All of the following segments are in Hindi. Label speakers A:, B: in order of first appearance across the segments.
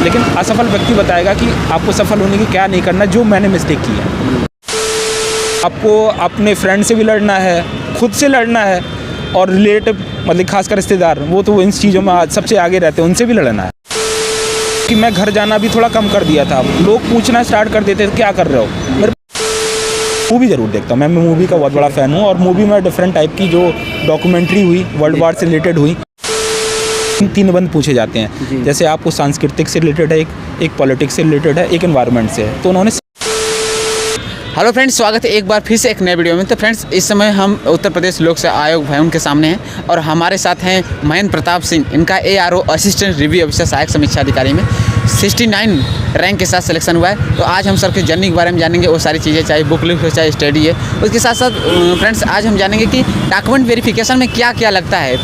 A: लेकिन असफल व्यक्ति बताएगा कि आपको सफल होने की क्या नहीं करना, जो मैंने मिस्टेक की है। आपको अपने फ्रेंड से भी लड़ना है, खुद से लड़ना है, और रिलेटिव मतलब खासकर रिश्तेदार, वो तो इन चीज़ों में सबसे आगे रहते हैं, उनसे भी लड़ना है। कि मैं घर जाना भी थोड़ा कम कर दिया था, लोग पूछना स्टार्ट कर देते थे क्या कर रहे हो। मेरे मूवी ज़रूर देखता हूँ, मैं मूवी का बहुत बड़ा फ़ैन हूँ, और मूवी में डिफरेंट टाइप की जो डॉक्यूमेंट्री हुई, वर्ल्ड वार से रिलेटेड हुई, 3 बंद पूछे जाते हैं। जैसे आपको सांस्कृतिक से रिलेटेड है, एक पॉलिटिक्स से रिलेटेड है, एक एनवायरनमेंट से है। तो उन्होंने
B: हेलो फ्रेंड्स, स्वागत है एक बार फिर से एक नए वीडियो में। तो फ्रेंड्स, इस समय हम उत्तर प्रदेश लोक सेवा आयोग भवन के सामने हैं और हमारे साथ हैं महेंद्र प्रताप सिंह। इनका ARO असिस्टेंट रिव्यू ऑफिसर सहायक समीक्षा अधिकारी में 69 रैंक के साथ सिलेक्शन हुआ है। तो आज हम सर की जर्नी के बारे में जानेंगे, वो सारी चीज़ें, चाहे बुक लिस्ट हो चाहे स्टडी है। उसके साथ साथ फ्रेंड्स आज हम जानेंगे कि डॉक्यूमेंट वेरिफिकेशन में क्या क्या लगता है।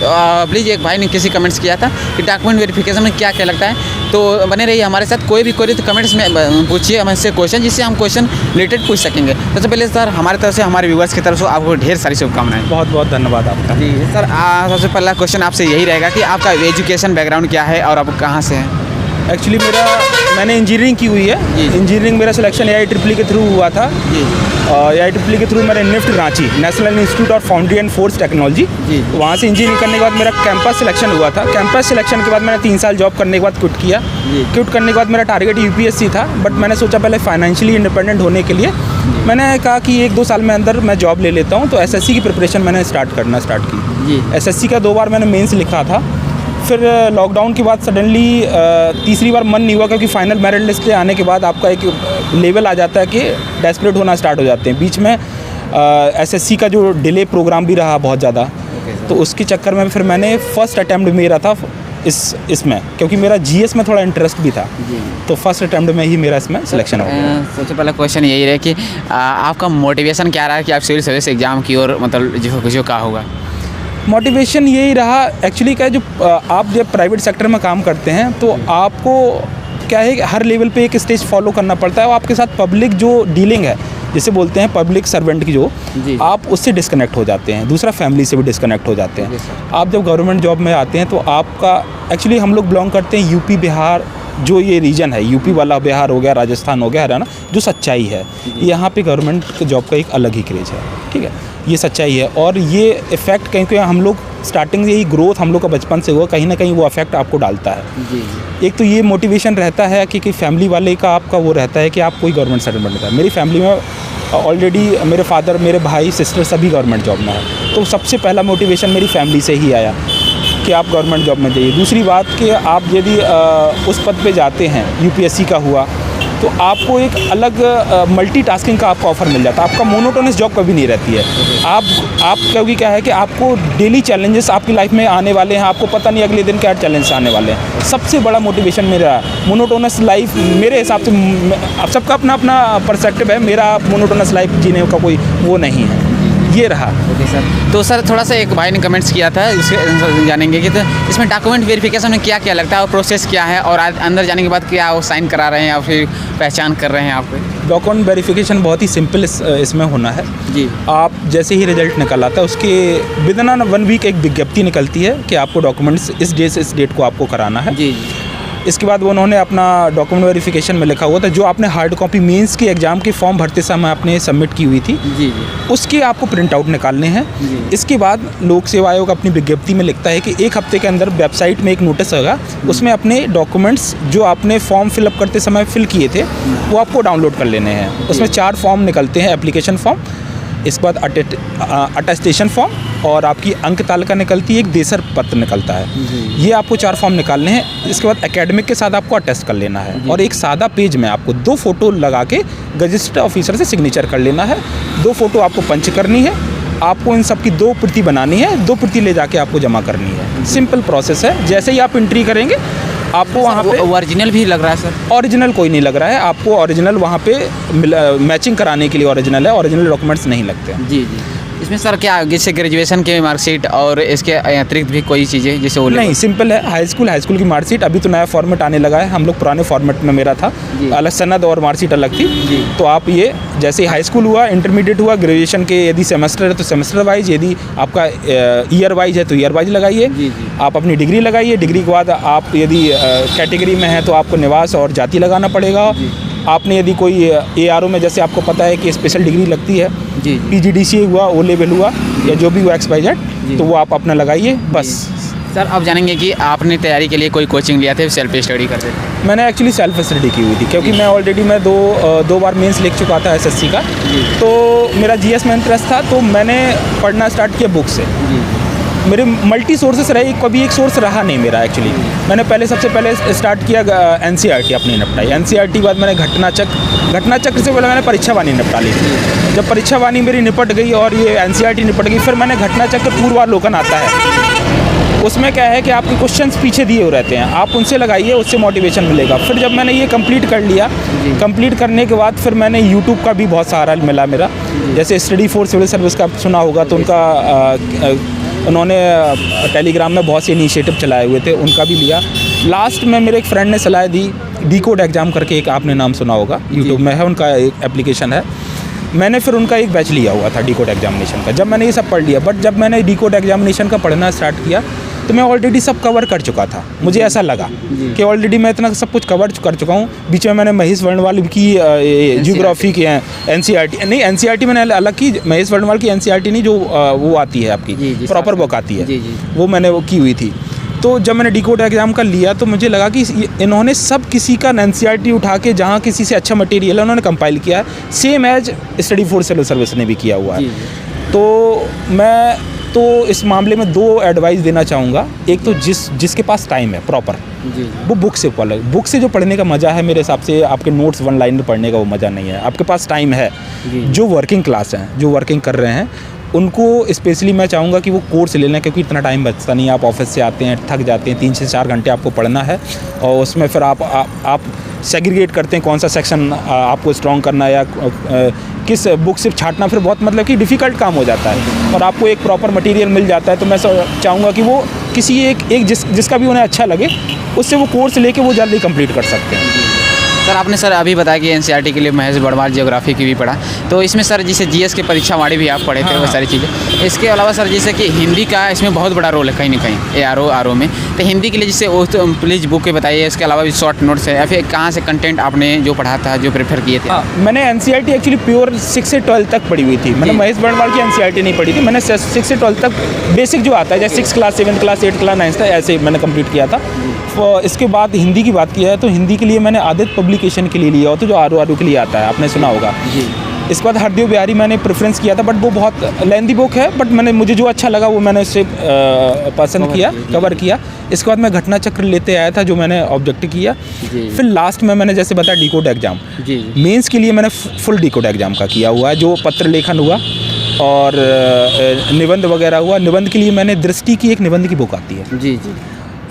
B: प्लीज़, एक भाई ने किसी कमेंट्स किया था कि डॉक्यूमेंट वेरिफिकेशन में क्या क्या लगता है, तो बने रहिए हमारे साथ। कोई भी क्वेरी तो कमेंट्स में पूछिए हमसे क्वेश्चन, जिससे हम क्वेश्चन रिलेटेड पूछ सकेंगे। सबसे पहले सर, हमारी तरफ से, हमारे व्यूअर्स की तरफ से आपको ढेर सारी शुभकामनाएं।
A: बहुत बहुत धन्यवाद आपका।
B: जी सर, सबसे पहला क्वेश्चन आपसे यही रहेगा कि आपका एजुकेशन बैकग्राउंड क्या है और आप कहाँ से हैं?
A: एक्चुअली मैंने इंजीनियरिंग की हुई है। इंजीनियरिंग मेरा सिलेक्शन AIEEE के थ्रू हुआ था। AIEEE के थ्रू मैंने NIFFT Ranchi, national institute of foundry and forge technology, वहाँ से इंजीनियरिंग करने के बाद मेरा कैंपस सिलेक्शन हुआ था। कैंपस सिलेक्शन के बाद मैंने 3 साल जॉब करने के बाद क्विट किया। क्विट करने के बाद मेरा टारगेट UPSC था, बट मैंने सोचा पहले फाइनेंशियली इंडिपेंडेंट होने के लिए मैंने कहा कि 1-2 साल में अंदर मैं जॉब ले लेता हूँ। तो SSC की प्रिपरेशन मैंने स्टार्ट की। SSC का 2 बार मैंने मेंस लिखा था। फिर लॉकडाउन के बाद सडनली तीसरी बार मन नहीं हुआ, क्योंकि फाइनल मेरिट लिस्ट आने के बाद आपका एक लेवल आ जाता है कि डेस्परेट होना स्टार्ट हो जाते हैं। बीच में SSC का जो डिले प्रोग्राम भी रहा बहुत ज़्यादा, तो उसके चक्कर में फिर मैंने फर्स्ट अटैम्प्ट मेरा था इसमें, क्योंकि मेरा GS में थोड़ा इंटरेस्ट भी था, तो फर्स्ट अटैम्प्ट में ही मेरा इसमें सिलेक्शन हो गया।
B: सबसे पहला क्वेश्चन यही रहे कि आपका मोटिवेशन क्या रहा कि आप सिविल सर्विस एग्ज़ाम की और मतलब जो कहा होगा?
A: मोटिवेशन यही रहा एक्चुअली, क्या जो आप जब प्राइवेट सेक्टर में काम करते हैं तो आपको क्या है कि हर लेवल पे एक स्टेज फॉलो करना पड़ता है, और आपके साथ पब्लिक जो डीलिंग है, जिसे बोलते हैं पब्लिक सर्वेंट की, जो आप उससे डिस्कनेक्ट हो जाते हैं। दूसरा, फैमिली से भी डिस्कनेक्ट हो जाते हैं। आप जब गवर्नमेंट जॉब में आते हैं तो आपका एक्चुअली, हम लोग बिलोंग करते हैं यूपी बिहार, जो ये रीजन है, यूपी वाला बिहार हो गया, राजस्थान हो गया, हरियाणा, जो सच्चाई है, यहाँ पे गवर्नमेंट जॉब का एक अलग ही क्रेज है। ठीक है, ये सच्चाई है, और ये इफ़ेक्ट कहीं हम लोग स्टार्टिंग से, यही ग्रोथ हम लोग का बचपन से हुआ, कहीं ना कहीं वो इफेक्ट आपको डालता है। एक तो ये मोटिवेशन रहता है कि फैमिली वाले का आपका वो रहता है कि आप कोई गवर्नमेंट सर्वेंट बनना है। मेरी फैमिली में ऑलरेडी मेरे फादर, मेरे भाई, सिस्टर सभी गवर्नमेंट जॉब में है, तो सबसे पहला मोटिवेशन मेरी फैमिली से ही आया कि आप गवर्नमेंट जॉब में जाइए। दूसरी बात कि आप यदि उस पद पे जाते हैं, UPSC का हुआ, तो आपको एक अलग मल्टीटास्किंग का आपको ऑफ़र मिल जाता है। आपका मोनोटोनस जॉब कभी नहीं रहती है। आप क्योंकि क्या है कि आपको डेली चैलेंजेस आपकी लाइफ में आने वाले हैं, आपको पता नहीं अगले दिन क्या चैलेंज आने वाले हैं। सबसे बड़ा मोटिवेशन मेरा मोनोटोनस लाइफ, मेरे हिसाब से, अब सबका अपना अपना पर्सपेक्टिव है, मेरा मोनोटोनस लाइफ जीने का कोई वो नहीं है, ये रहा।
B: ओके सर, तो सर थोड़ा सा एक भाई ने कमेंट्स किया था, इसके जानेंगे कि तो इसमें डॉक्यूमेंट वेरिफिकेशन में क्या क्या लगता है और प्रोसेस क्या है, और अंदर जाने के बाद क्या वो साइन करा रहे हैं या फिर पहचान कर रहे हैं आप?
A: डॉक्यूमेंट वेरिफिकेशन बहुत ही सिंपल इसमें होना है जी। आप जैसे ही रिजल्ट निकल आता है, उसके विदिन 1 वीक एक विज्ञप्ति निकलती है कि आपको डॉक्यूमेंट्स इस डेट से इस डेट को आपको कराना है जी। इसके बाद वो उन्होंने अपना डॉक्यूमेंट वेरिफिकेशन में लिखा हुआ था, जो आपने हार्ड कॉपी मेंस के एग्ज़ाम के फॉर्म भरते समय आपने सबमिट की हुई थी जी, उसके आपको प्रिंट आउट निकालने हैं। इसके बाद लोक सेवा आयोग अपनी विज्ञप्ति में लिखता है कि 1 हफ्ते के अंदर वेबसाइट में एक नोटिस होगा, उसमें अपने डॉक्यूमेंट्स जो आपने फॉर्म फिलअप करते समय फिल किए थे वो आपको डाउनलोड कर लेने हैं। उसमें 4 फॉर्म निकलते हैं, एप्लीकेशन फॉर्म, इसके बाद अटेस्टेशन फॉर्म, और आपकी अंक तालिका निकलती है, एक देसर पत्र निकलता है। ये आपको 4 फॉर्म निकालने हैं। इसके बाद एकेडमिक के साथ आपको अटेस्ट कर लेना है, और एक सादा पेज में आपको 2 फ़ोटो लगा के गजेस्टेड ऑफिसर से सिग्नेचर कर लेना है। 2 फ़ोटो आपको पंच करनी है, आपको इन सब की 2 प्रति बनानी है, 2 प्रति ले जाके आपको जमा करनी है। सिंपल प्रोसेस है। जैसे ही आप एंट्री करेंगे आपको वहाँ पे
B: ओरिजिनल भी लग रहा है सर?
A: ओरिजिनल कोई नहीं लग रहा है आपको। ओरिजिनल वहाँ पे मैचिंग कराने के लिए ओरिजिनल है, ओरिजिनल डॉक्यूमेंट्स नहीं लगते हैं
B: जी। इसमें सर क्या जैसे ग्रेजुएशन के मार्कशीट और इसके अतिरिक्त भी कोई चीज़ें जैसे वो
A: नहीं, सिंपल है। हाई स्कूल की मार्कशीट, अभी तो नया फॉर्मेट आने लगा है, हम लोग पुराने फॉर्मेट में मेरा था, अलग सनद और मार्कशीट अलग थी। तो आप ये जैसे हाई स्कूल हुआ, इंटरमीडिएट हुआ, ग्रेजुएशन के यदि सेमेस्टर है तो सेमेस्टर वाइज, यदि आपका ईयर वाइज है तो ईयर वाइज लगाइए। आप अपनी डिग्री लगाइए, डिग्री के बाद आप यदि कैटेगरी में हैं तो आपको निवास और जाति लगाना पड़ेगा। आपने यदि कोई ARO में, जैसे आपको पता है कि स्पेशल डिग्री लगती है, PGDCA हुआ, O लेवल हुआ या जो भी हुआ XYZ, तो वो आप अपना लगाइए बस।
B: सर आप जानेंगे कि आपने तैयारी के लिए कोई कोचिंग लिया था, सेल्फ स्टडी करते थे?
A: मैंने एक्चुअली सेल्फ स्टडी की हुई थी, क्योंकि मैं ऑलरेडी दो बार मेंस लिख चुका था SSC का, तो मेरा GS में इंटरेस्ट था, तो मैंने पढ़ना स्टार्ट किया बुक से। मेरे मल्टी सोर्सेस रहे, कभी एक सोर्स रहा नहीं मेरा एक्चुअली। मैंने सबसे पहले स्टार्ट किया NCERT अपनी निपटाई। NCERT के बाद मैंने घटना चक्र से पहले मैंने परीक्षा वाणी निपटा ली थी। जब परीक्षा वाणी मेरी निपट गई और ये NCERT निपट गई, फिर मैंने घटना चक्र पूर्वावलोकन आता है, उसमें क्या है कि आपके क्वेश्चंस पीछे दिए हुए रहते हैं, आप उनसे लगाइए, उससे मोटिवेशन मिलेगा। फिर जब मैंने ये कंप्लीट कर लिया, कंप्लीट करने के बाद फिर मैंने यूट्यूब का भी बहुत सहारा मिला मेरा। जैसे स्टडी फॉर सिविल सर्विस का सुना होगा, तो उन्होंने टेलीग्राम में बहुत से इनिशिएटिव चलाए हुए थे, उनका भी लिया। लास्ट में मेरे एक फ्रेंड ने सलाह दी, डिकोड एग्ज़ाम करके एक आपने नाम सुना होगा, यूट्यूब में है, उनका एक एप्लीकेशन है। मैंने फिर उनका एक बैच लिया हुआ था डिकोड एग्जामिनेशन का। जब मैंने ये सब पढ़ लिया, बट जब मैंने डिकोड एग्जामिनेशन का पढ़ना स्टार्ट किया तो मैं ऑलरेडी सब कवर कर चुका था। मुझे ऐसा लगा कि ऑलरेडी मैं इतना सब कुछ कवर कर चुका हूँ। बीच में मैंने महेश वर्णवाल की जियोग्राफी की NCERT नहीं, NCERT मैंने अलग की, महेश वर्णवाल की NCERT नहीं, जो वो आती है आपकी प्रॉपर बुक आती है, वो मैंने वो की हुई थी। तो जब मैंने डिकोड एग्ज़ाम का लिया तो मुझे लगा कि इन्होंने सब किसी का NCERT उठा के जहाँ किसी से अच्छा मटेरियल है उन्होंने कंपाइल किया है, same as study for civil service ने भी किया हुआ है। तो मैं तो इस मामले में दो एडवाइस देना चाहूँगा। एक तो जिसके पास टाइम है प्रॉपर, वो बुक से पढ़े। बुक से जो पढ़ने का मज़ा है मेरे हिसाब से आपके नोट्स वन लाइन में पढ़ने का वो मज़ा नहीं है। आपके पास टाइम है, जो वर्किंग क्लास हैं, जो वर्किंग कर रहे हैं, उनको स्पेशली मैं चाहूँगा कि वो कोर्स ले लें, क्योंकि इतना टाइम बचता नहीं है। आप ऑफिस से आते हैं, थक जाते हैं, 3 से 4 घंटे आपको पढ़ना है, और उसमें फिर आप सेग्रीगेट करते हैं कौन सा सेक्शन आपको स्ट्रॉन्ग करना है या किस बुक से छांटना, फिर बहुत मतलब कि डिफ़िकल्ट काम हो जाता है। और आपको एक प्रॉपर मटेरियल मिल जाता है, तो मैं चाहूँगा कि वो किसी एक जिसका भी उन्हें अच्छा लगे उससे वो कोर्स लेके वो जल्दी कंप्लीट कर सकते हैं।
B: सर आपने सर अभी बताया कि NCERT के लिए महेश वर्णवाल जियोग्राफी की भी पढ़ा, तो इसमें सर जैसे GS के परीक्षा वाणी भी आप पढ़े थे, वो सारी चीज़ें। इसके अलावा सर जैसे कि हिंदी का इसमें बहुत बड़ा रोल है कहीं ना कहीं ARO में, तो हिंदी के लिए जैसे वो तो प्लीज़ बुक के बताइए। इसके अलावा भी शॉर्ट नोट्स है या फिर कहाँ से कंटेंट आपने जो पढ़ा था, जो प्रेफर किए थे?
A: मैंने NCERT एक्चुअली प्योर 6 से 12 तक पढ़ी हुई थी। मैंने महेश वर्णवाल की NCERT नहीं पढ़ी थी, मैंने 6 से 12 तक बेसिक जो आता है, जैसे 6 क्लास 7 क्लास 8 क्लास 9 था, ऐसे मैंने कंप्लीट किया था। इसके बाद हिंदी की बात की है तो हिंदी के लिए मैंने आदित्य पब्लिकेशन के लिए लिया हो, तो जो RO के लिए आता है, आपने सुना होगा। इसके बाद हरदेव बिहारी मैंने प्रेफरेंस किया था, बट वो बहुत लेंथी बुक है, बट मुझे जो अच्छा लगा वो मैंने उससे पसंद किया, कवर किया। इसके बाद मैं घटना चक्र लेते आया था, जो मैंने ऑब्जेक्ट किया। फिर लास्ट में मैंने जैसे बताया डिकोड एग्जाम, मेंस के लिए मैंने फुल डिकोड एग्जाम का किया हुआ है, जो पत्र लेखन हुआ और निबंध वगैरह हुआ। निबंध के लिए मैंने दृष्टि की एक निबंध की बुक आती है। जी।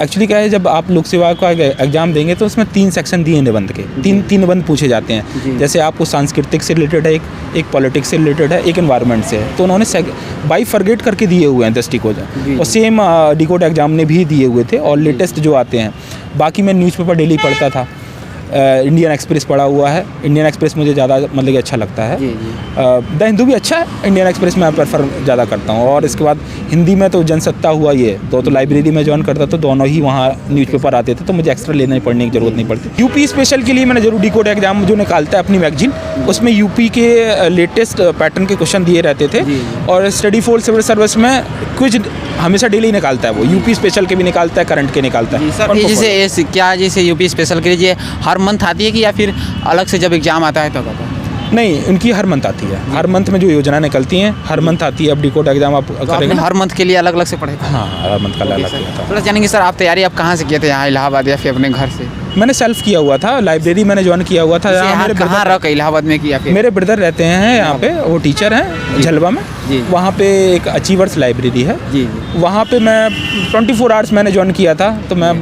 A: एक्चुअली क्या है, जब आप लोक सेवा का एग्जाम देंगे तो उसमें 3 सेक्शन दिए निबंध के, तीन निबंध पूछे जाते हैं। जैसे आपको सांस्कृतिक से रिलेटेड है, एक पॉलिटिक्स से रिलेटेड है, एक एनवायरनमेंट से है। तो उन्होंने बाई फॉरगेट करके दिए हुए हैं दृष्टिकोण, और सेम डिकोड एग्जाम ने भी दिए हुए थे। और लेटेस्ट जो आते हैं, बाकी मैं न्यूज़पेपर डेली पढ़ता था। इंडियन एक्सप्रेस पढ़ा हुआ है। इंडियन एक्सप्रेस मुझे ज़्यादा मतलब कि अच्छा लगता है। द हिंदू भी अच्छा है, इंडियन एक्सप्रेस मैं प्रेफर ज़्यादा करता हूँ। और इसके बाद हिंदी में तो जनसत्ता हुआ, ये तो लाइब्रेरी में ज्वाइन करता, तो दोनों ही वहाँ न्यूज़पेपर आते थे, तो मुझे एक्स्ट्रा लेने पढ़ने की ज़रूरत नहीं पड़ती। यूपी स्पेशल के लिए मैंने जरूर डिकोड एग्जाम जो निकालता है अपनी मैगजीन, उसमें यूपी के लेटेस्ट पैटर्न के क्वेश्चन दिए रहते थे। और स्टडी फॉर सिविल सर्विस में कुछ हमेशा डेली निकालता है, वो यूपी स्पेशल के भी निकालता है, करंट के निकालता है।
B: सर जैसे क्या जैसे यूपी स्पेशल के लिए हर मंथ आती है कि या फिर अलग से जब एग्जाम आता है तब आता है?
A: नहीं, इनकी हर मंथ आती है। हर मंथ में जो योजना निकलती हैं हर मंथ आती है। अब डिकोड एग्जाम आप करेंगे
B: हर मंथ के लिए अलग अलग से पढ़े?
A: हाँ, हर मंथ का अलग अलग।
B: थोड़ा जानेंगे सर, आप तैयारी आप कहाँ से किए थे, यहाँ इलाहाबाद या फिर अपने घर से?
A: मैंने सेल्फ किया हुआ था, लाइब्रेरी मैंने ज्वाइन किया हुआ था।
B: मेरे कहाँ रख इलाहाबाद में किया?
A: मेरे ब्रदर रहते हैं यहाँ पे, वो टीचर हैं झलवा में। वहाँ पे एक अचीवर्स लाइब्रेरी है, वहाँ पे मैं 24 आवर्स मैंने ज्वाइन किया था। तो मैं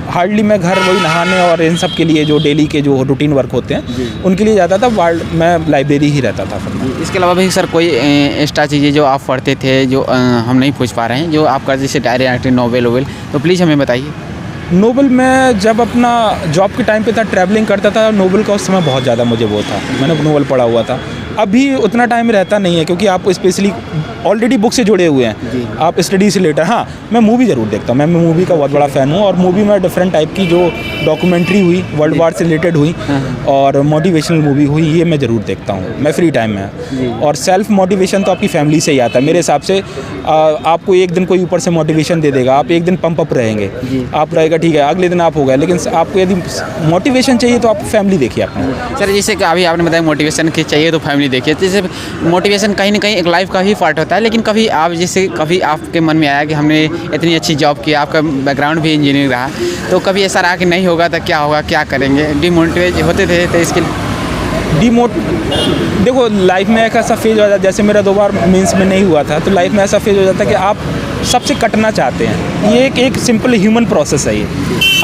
A: हार्डली मैं घर वही नहाने और इन सब के लिए जो डेली के जो रूटीन वर्क होते हैं उनके लिए जाता था। मैं लाइब्रेरी ही रहता था फिर मैं।
B: इसके अलावा भी सर कोई एक्स्ट्रा चीज़ें जो आप पढ़ते थे जो हम नहीं पूछ पा रहे हैं, जो आप करते जैसे डायरी राइटिंग, नॉवेल वोवेल, तो प्लीज़ हमें बताइए।
A: नोबल मैं जब अपना जॉब के टाइम पे था, ट्रैवलिंग करता था, नोबल का उस समय बहुत ज़्यादा मुझे वो था, मैंने नोबल पढ़ा हुआ था। अभी उतना टाइम रहता नहीं है क्योंकि आप स्पेशली ऑलरेडी बुक से जुड़े हुए हैं, आप स्टडी से लेटर। हाँ, मैं मूवी ज़रूर देखता हूँ, मैं मूवी का बहुत बड़ा फ़ैन हूँ। और मूवी में डिफरेंट टाइप की जो डॉक्यूमेंट्री हुई, वर्ल्ड वार से रिलेटेड हुई और मोटिवेशनल मूवी हुई, ये मैं ज़रूर देखता हूँ मैं फ्री टाइम में। और सेल्फ मोटिवेशन तो आपकी फैमिली से ही आता है मेरे हिसाब से। आपको एक दिन कोई ऊपर से मोटिवेशन दे देगा, आप एक दिन पंप अप रहेंगे, आप रहेगा ठीक है, अगले दिन आप हो गए। लेकिन आपको यदि मोटिवेशन चाहिए तो आप फैमिली देखिए अपना।
B: सर जैसे कि अभी आपने बताया मोटिवेशन की चाहिए तो फैमिली देखिए, जैसे मोटिवेशन कहीं ना कहीं एक लाइफ का ही पार्ट होता है। लेकिन कभी आप जैसे कभी आपके मन में आया कि हमने इतनी अच्छी जॉब की, आपका बैकग्राउंड भी इंजीनियरिंग रहा, तो कभी ऐसा रहा कि नहीं होगा तो क्या होगा, क्या करेंगे, डिमोटिवेट होते थे तो इसके
A: देखो लाइफ में एक ऐसा फेज हो जाता है, जैसे मेरा 2 बार मेंस में नहीं हुआ था, तो लाइफ में ऐसा फेज हो जाता है कि आप सबसे कटना चाहते हैं। ये एक सिंपल ह्यूमन प्रोसेस है। ये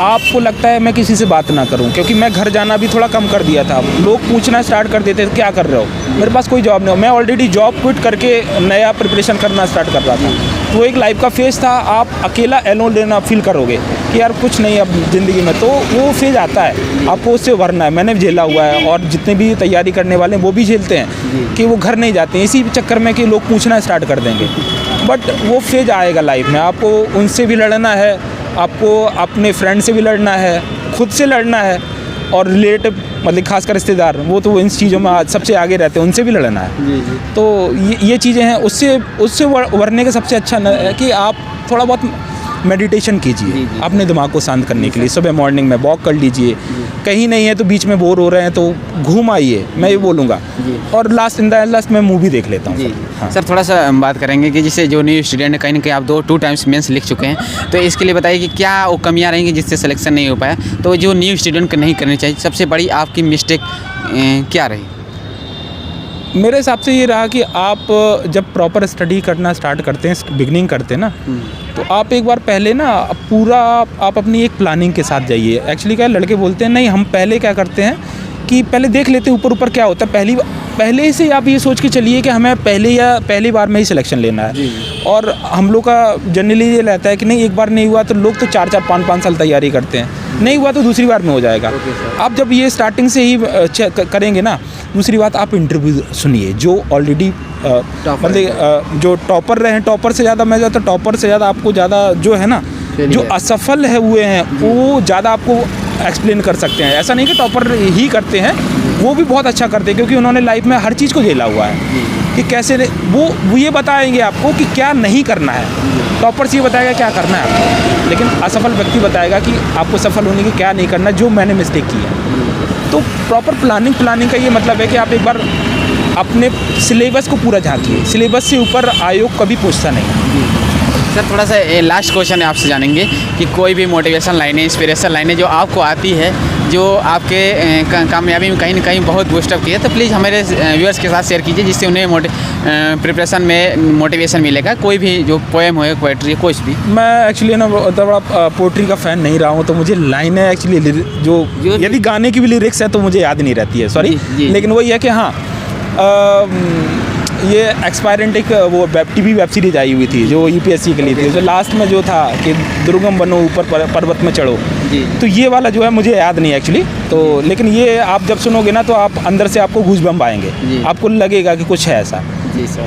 A: आपको लगता है मैं किसी से बात ना करूं, क्योंकि मैं घर जाना भी थोड़ा कम कर दिया था। लोग पूछना स्टार्ट कर देते थे क्या कर रहे हो, मेरे पास कोई जॉब नहीं हो, मैं ऑलरेडी जॉब क्विट करके नया प्रिपरेशन करना स्टार्ट कर रहा था। तो एक लाइफ का फेज था, आप अकेला एलोन लेना फील करोगे कि यार कुछ नहीं अब ज़िंदगी में, तो वो फेज आता है, आपको उससे उभरना है। मैंने झेला हुआ है और जितने भी तैयारी करने वाले हैं वो भी झेलते हैं कि वो घर नहीं जाते हैं इसी चक्कर में कि लोग पूछना स्टार्ट कर देंगे। बट वो फेज आएगा लाइफ में, आपको उनसे भी लड़ना है, आपको अपने फ्रेंड से भी लड़ना है, खुद से लड़ना है, और रिलेटिव मतलब खासकर रिश्तेदार, वो तो इन चीज़ों में सबसे आगे रहते हैं, उनसे भी लड़ना है। तो ये चीज़ें हैं, उससे उभरने का सबसे अच्छा है कि आप थोड़ा बहुत मेडिटेशन कीजिए अपने दिमाग को शांत करने के लिए। सुबह मॉर्निंग में वॉक कर लीजिए, कहीं नहीं है तो बीच में बोर हो रहे हैं तो घूम आइए, मैं ये बोलूँगा। और लास्ट मैं मूवी देख लेता हूँ।
B: हाँ। सर थोड़ा सा बात करेंगे कि जैसे जो न्यू स्टूडेंट कहीं ना कहीं आप 2 टाइम्स मेंस लिख चुके हैं, तो इसके लिए बताइए कि क्या वो कमियाँ रहेंगी जिससे सिलेक्शन नहीं हो पाया, तो जो न्यू स्टूडेंट को नहीं करनी चाहिए, सबसे बड़ी आपकी मिस्टेक क्या रही?
A: मेरे हिसाब से ये रहा कि आप जब प्रॉपर स्टडी करना स्टार्ट करते हैं, बिगनिंग करते हैं ना, तो आप एक बार पहले ना पूरा आप अपनी एक प्लानिंग के साथ जाइए। एक्चुअली क्या लड़के बोलते हैं नहीं, हम पहले क्या करते हैं कि पहले देख लेते हैं ऊपर क्या होता है। पहले से आप ये सोच के चलिए कि हमें पहली बार में ही सिलेक्शन लेना है। और हम लोग का जनरली ये रहता है कि नहीं, एक बार नहीं हुआ तो लोग तो 4-4, 5-5 साल तैयारी करते हैं, नहीं हुआ तो दूसरी बार में हो जाएगा। आप जब ये स्टार्टिंग से ही करेंगे ना। दूसरी बात, आप इंटरव्यू सुनिए जो ऑलरेडी मतलब जो टॉपर रहे हैं, टॉपर से ज़्यादा आपको ज़्यादा जो है ना, जो असफल है हुए हैं वो ज़्यादा आपको एक्सप्लेन कर सकते हैं। ऐसा नहीं कि टॉपर ही करते हैं, वो भी बहुत अच्छा करते हैं क्योंकि उन्होंने लाइफ में हर चीज़ को झेला हुआ है कि कैसे वो ये बताएंगे आपको कि क्या नहीं करना है। टॉपर से ये बताएगा क्या करना है आपको, लेकिन असफल व्यक्ति बताएगा कि आपको सफल होने की क्या नहीं करना, जो मैंने मिस्टेक की है। तो प्रॉपर प्लानिंग का ये मतलब है कि आप एक बार अपने सिलेबस को पूरा झांकिए। सिलेबस से ऊपर आयोग कभी पूछता नहीं।
B: सर थोड़ा सा लास्ट क्वेश्चन है, आपसे जानेंगे कि कोई भी मोटिवेशन लाइनें, इंस्पिरेशन लाइनें जो आपको आती है, जो आपके कामयाबी में कहीं ना कहीं बहुत बूस्टअप की है, तो प्लीज़ हमारे व्यूअर्स के साथ शेयर कीजिए जिससे उन्हें प्रिपरेशन में मोटिवेशन मिलेगा। कोई भी जो पोएम हो, पोएट्री, कुछ भी।
A: मैं एक्चुअली ना बड़ा पोएट्री का फ़ैन नहीं रहा हूँ, तो मुझे लाइनें एक्चुअली जो यदि गाने की भी लिरिक्स है तो मुझे याद नहीं रहती है, सॉरी। लेकिन वही है कि हाँ, ये एक्सपायरेंट एक वो टीवी वेब सीरीज आई हुई थी जो UPSC के लिए थी, जो लास्ट में जो था कि दुर्गम बनो ऊपर पर्वत में चढ़ो, तो ये वाला जो है मुझे याद नहीं एक्चुअली। तो लेकिन ये आप जब सुनोगे ना तो आप अंदर से आपको गूज़बम्प आएंगे, आपको लगेगा कि कुछ है ऐसा।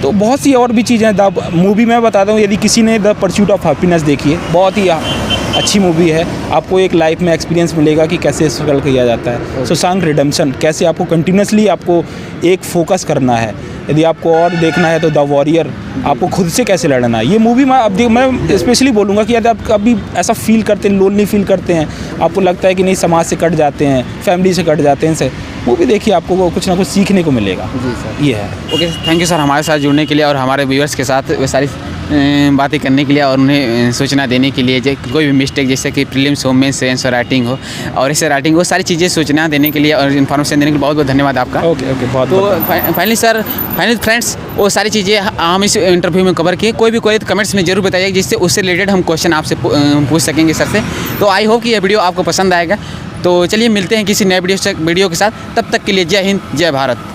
A: तो बहुत सी और भी चीज़ें द मूवी मैं बताता हूँ, यदि किसी ने द परस्यूट ऑफ हैप्पीनेस देखी है, बहुत ही अच्छी मूवी है। आपको एक लाइफ में एक्सपीरियंस मिलेगा कि कैसे स्ट्रगल किया जाता है। शशांक रिडेम्पशन, कैसे आपको कंटिन्यूसली आपको एक फोकस करना है। यदि आपको और देखना है तो द वॉरियर, आपको खुद से कैसे लड़ना है। ये मूवी मैं स्पेशली बोलूँगा कि यदि आप कभी ऐसा फील करते हैं, लोनली फील करते हैं, आपको लगता है कि नहीं समाज से कट जाते हैं, फैमिली से कट जाते हैं, इनसे मूवी देखिए, आपको कुछ ना कुछ सीखने को मिलेगा।
B: जी सर,
A: ये है।
B: ओके, थैंक यू सर हमारे साथ जुड़ने के लिए और हमारे व्यूअर्स के साथ वो सारी बातें करने के लिए और उन्हें सूचना देने के लिए, कोई भी मिस्टेक जैसे कि प्रीलिम्स हो, मेंस आंसर राइटिंग हो और ऐसे राइटिंग हो, सारी चीज़ें सूचना देने के लिए और इन्फॉर्मेशन देने के लिए बहुत बहुत धन्यवाद आपका।
A: ओके ओके, बहुत
B: तो
A: बहुत
B: फाइनली फ्रेंड्स, वो सारी चीज़ें हम इस इंटरव्यू में कवर किए। कोई भी कोई कमेंट्स में जरूर बताइए जिससे उससे रिलेटेड हम क्वेश्चन आपसे पूछ सकेंगे सर से। तो आई होप कि यह वीडियो आपको पसंद आएगा। तो चलिए मिलते हैं किसी नए वीडियो के साथ। तब तक के लिए जय हिंद, जय भारत।